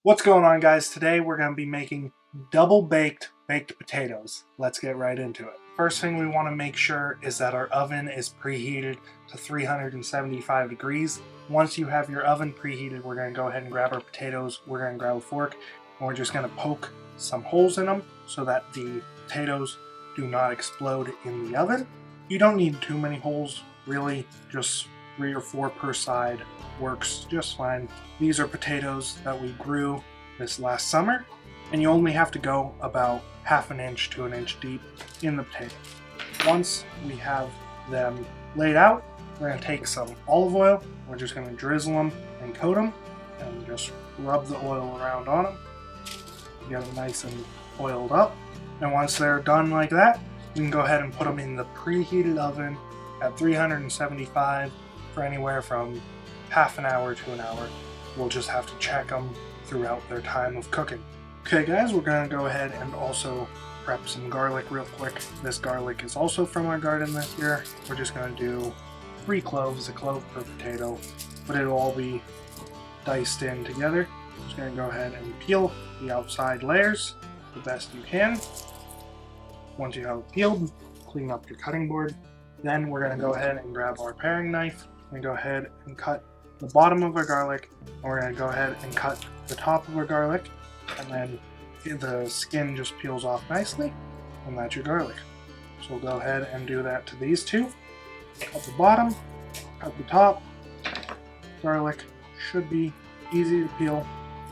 What's going on, guys? Today we're going to be making double baked potatoes. Let's get right into it. First thing we want to make sure is that our oven is preheated to 375 degrees. Once you have your oven preheated, we're going to go ahead and grab our potatoes. We're going to grab a fork and we're just going to poke some holes in them so that the potatoes do not explode in the oven. You don't need too many holes, really, just 3 or 4 per side works just fine. These are potatoes that we grew this last summer, and you only have to go about ½ an inch to an inch deep in the potato. Once we have them laid out, we're going to take some olive oil, we're just going to drizzle them and coat them, and just rub the oil around on them. Get them nice and oiled up, and once they're done like that, we can go ahead and put them in the preheated oven at 375 for anywhere from ½ an hour to an hour. We'll just have to check them throughout their time of cooking. Okay guys, we're going to go ahead and also prep some garlic real quick. This garlic is also from our garden this year. We're just going to do 3 cloves, a clove per potato, but it'll all be diced in together. Just going to go ahead and peel the outside layers the best you can. Once you have it peeled, clean up your cutting board. Then we're going to go ahead and grab our paring knife and go ahead and cut the bottom of our garlic, and we're going to go ahead and cut the top of our garlic, and then the skin just peels off nicely, and that's your garlic. So we'll go ahead and do that to these two. Cut the bottom, cut the top. Garlic should be easy to peel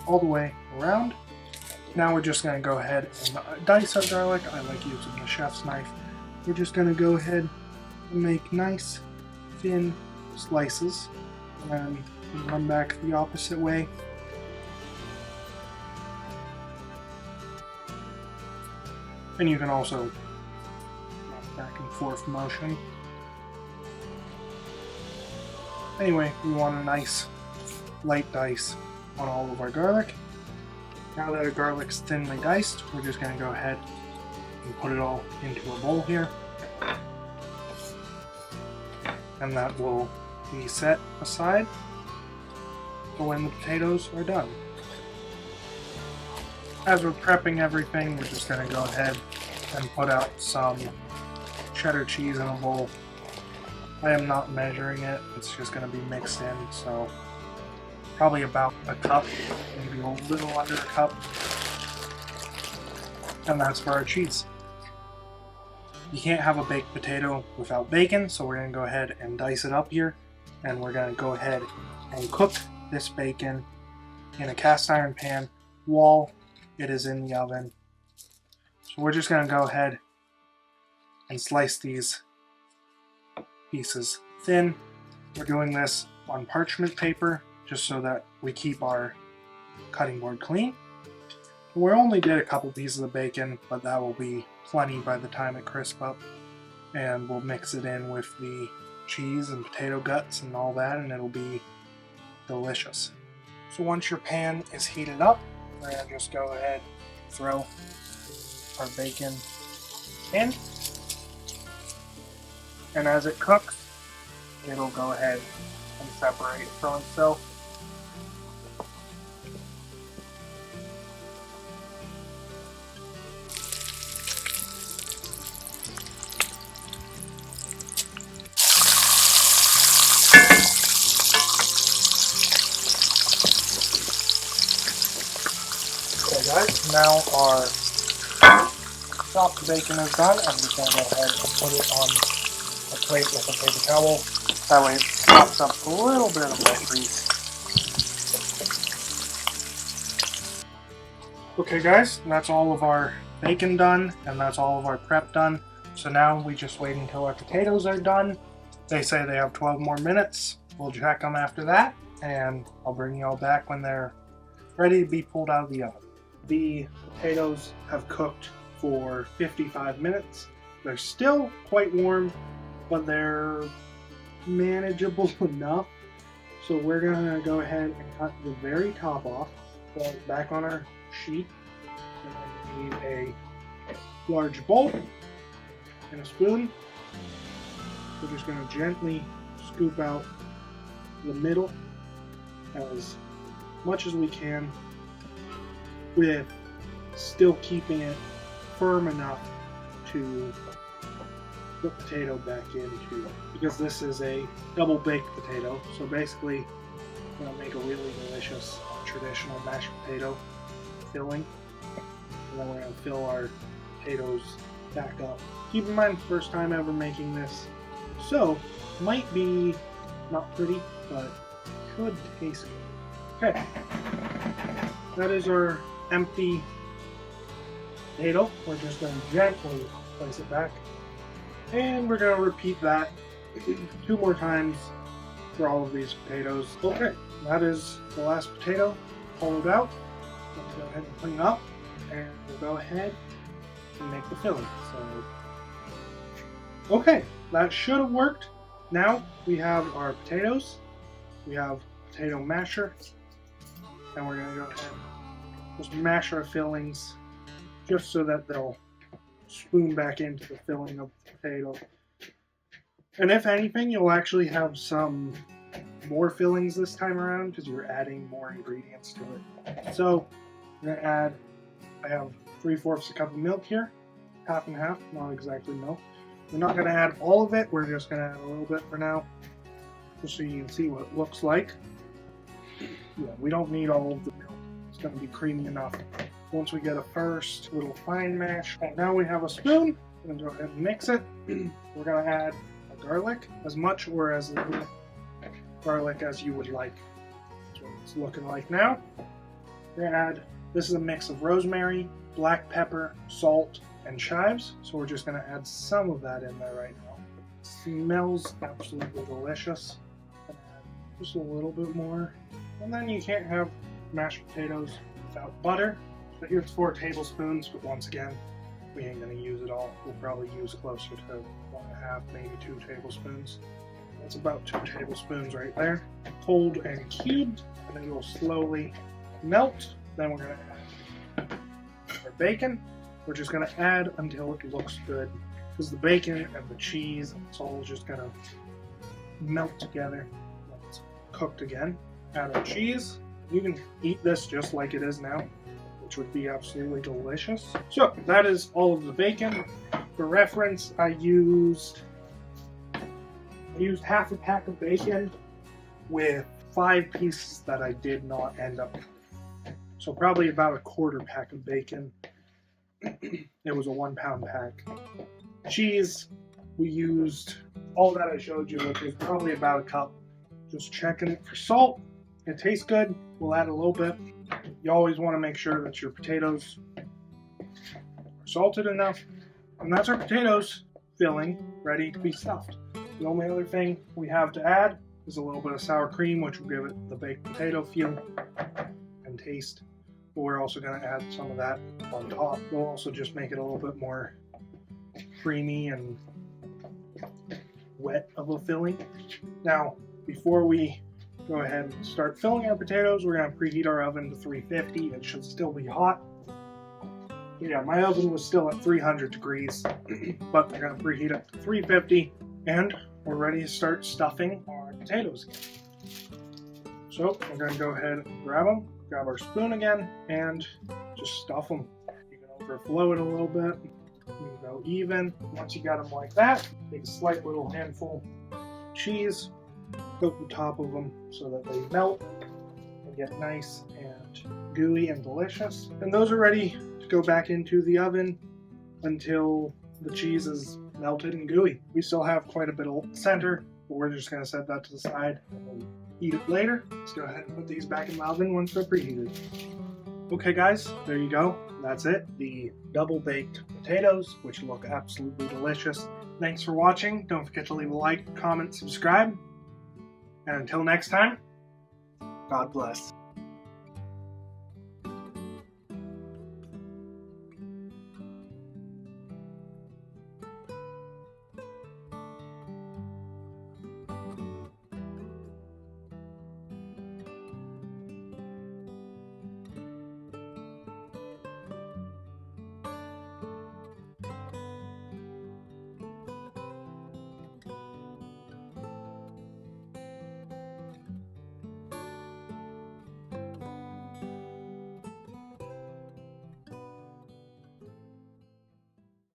all the way around. Now we're just going to go ahead and dice our garlic. I like using the chef's knife. We're just going to go ahead and make nice thin slices, and then run back the opposite way. And you can also back and forth motion. Anyway, we want a nice light dice on all of our garlic. Now that our garlic's thinly diced, we're just going to go ahead and put it all into a bowl here. And that will be set aside for when the potatoes are done. As we're prepping everything, we're just going to go ahead and put out some cheddar cheese in a bowl. I am not measuring it, it's just going to be mixed in, so probably about a cup, maybe a little under a cup. And that's for our cheese. You can't have a baked potato without bacon, so we're going to go ahead and dice it up here, and we're going to go ahead and cook this bacon in a cast iron pan while it is in the oven. So we're just going to go ahead and slice these pieces thin. We're doing this on parchment paper just so that we keep our cutting board clean. We only did a couple pieces of bacon, but that will be plenty by the time it crisps up. And we'll mix it in with the cheese and potato guts and all that, and it'll be delicious. So once your pan is heated up, we're going to just go ahead and throw our bacon in. And as it cooks, it'll go ahead and separate from itself. Okay guys, now our chopped bacon is done. I'm just going to go ahead and put it on a plate with a paper towel. That way it pops up a little bit of that grease. Okay guys, that's all of our bacon done, and that's all of our prep done. So now we just wait until our potatoes are done. They say they have 12 more minutes. We'll check them after that, and I'll bring you all back when they're ready to be pulled out of the oven. The potatoes have cooked for 55 minutes. They're still quite warm, but they're manageable enough. So we're gonna go ahead and cut the very top off, put it back on our sheet, and then we need a large bowl and a spoon. We're just gonna gently scoop out the middle as much as we can with still keeping it firm enough to put potato back into, because this is a double baked potato. So basically, I'm going to make a really delicious traditional mashed potato filling, and then we're going to fill our potatoes back up. Keep in mind, first time ever making this, so might be not pretty, but could taste good. Okay, that is our empty potato. We're just going to gently place it back, and we're going to repeat that 2 more times for all of these potatoes. Okay, that is the last potato hollowed out. Let's go ahead and clean up, and we'll go ahead and make the filling. So, okay, that should have worked. Now we have our potatoes, we have potato masher, and we're going to go ahead and just mash our fillings just so that they'll spoon back into the filling of the potato. And if anything, you'll actually have some more fillings this time around because you're adding more ingredients to it. So I'm going to add, I have 3/4 cup of milk here, half and half, not exactly milk. We're not going to add all of it, we're just going to add a little bit for now, just so you can see what it looks like. Yeah, we don't need all of the milk, it's going to be creamy enough. Once we get a first little fine mash, and now we have a spoon, we're going to go ahead and mix it. We're going to add a garlic, as much or as little garlic as you would like. That's what it's looking like now. We're going to add, this is a mix of rosemary, black pepper, salt, and chives. So we're just going to add some of that in there right now. It smells absolutely delicious. Just a little bit more. And then you can't have mashed potatoes without butter. So here's 4 tablespoons, but once again, we ain't going to use it all. We'll probably use closer to 1.5, maybe 2 tablespoons. That's about 2 tablespoons right there. Cold and cubed, and then it will slowly melt. Then we're going to add our bacon. We're just going to add until it looks good, because the bacon and the cheese, it's all just going to melt together when it's cooked again. Add our cheese. You can eat this just like it is now, which would be absolutely delicious. So that is all of the bacon. For reference, I used half a pack of bacon with 5 pieces that I did not end up. So probably about a 1/4 pack of bacon. It was a 1-pound pack. Cheese, we used all that I showed you, which was probably about a cup. Just checking it for salt. It tastes good. We'll add a little bit. You always want to make sure that your potatoes are salted enough. And that's our potatoes filling, ready to be stuffed. The only other thing we have to add is a little bit of sour cream, which will give it the baked potato feel and taste. But we're also going to add some of that on top. We'll also just make it a little bit more creamy and wet of a filling. Now, before we go ahead and start filling our potatoes, we're going to preheat our oven to 350. It should still be hot. Yeah, my oven was still at 300 degrees, but we're going to preheat it to 350, and we're ready to start stuffing our potatoes again. So we're going to go ahead and grab our spoon again, and just stuff them. You can overflow it a little bit. You can go even. Once you got them like that, take a slight little handful of cheese, coat the top of them so that they melt and get nice and gooey and delicious. And those are ready to go back into the oven until the cheese is melted and gooey. We still have quite a bit of center, but we're just going to set that to the side and we'll eat it later. Let's go ahead and put these back in the oven once they're preheated. Okay guys, there you go. That's it. The double baked potatoes, which look absolutely delicious. Thanks for watching. Don't forget to leave a like, comment, subscribe. And until next time, God bless.